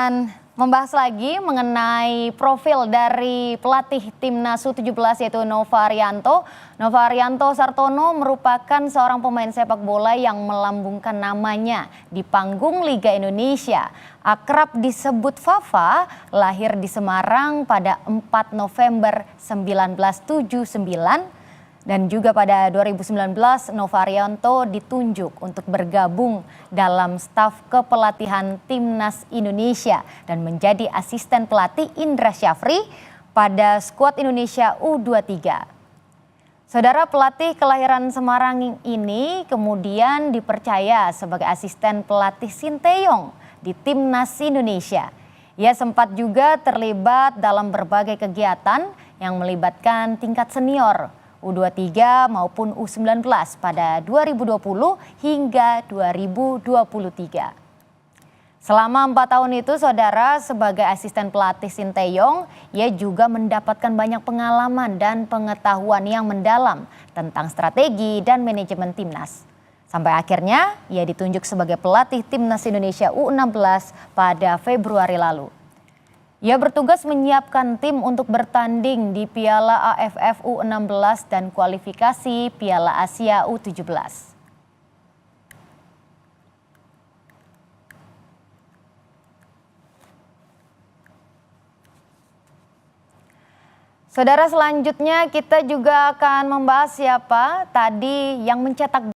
akan membahas lagi mengenai profil dari pelatih Timnas U17 yaitu Nova Arianto. Nova Arianto Sartono merupakan seorang pemain sepak bola yang melambungkan namanya di panggung Liga Indonesia. Akrab disebut Fafa, lahir di Semarang pada 4 November 1979. Dan juga pada 2019 Nova Arianto ditunjuk untuk bergabung dalam staf kepelatihan Timnas Indonesia dan menjadi asisten pelatih Indra Syafri pada skuad Indonesia U23. Saudara, pelatih kelahiran Semarang ini kemudian dipercaya sebagai asisten pelatih Sinteyong di Timnas Indonesia. Ia sempat juga terlibat dalam berbagai kegiatan yang melibatkan tingkat senior U23 maupun U19 pada 2020 hingga 2023. Selama 4 tahun itu, saudara, sebagai asisten pelatih Sinteyong, ia juga mendapatkan banyak pengalaman dan pengetahuan yang mendalam tentang strategi dan manajemen timnas. Sampai akhirnya ia ditunjuk sebagai pelatih Timnas Indonesia U16 pada Februari lalu. Ia bertugas menyiapkan tim untuk bertanding di Piala AFF U16 dan kualifikasi Piala Asia U17. Saudara, selanjutnya kita juga akan membahas siapa tadi yang mencetak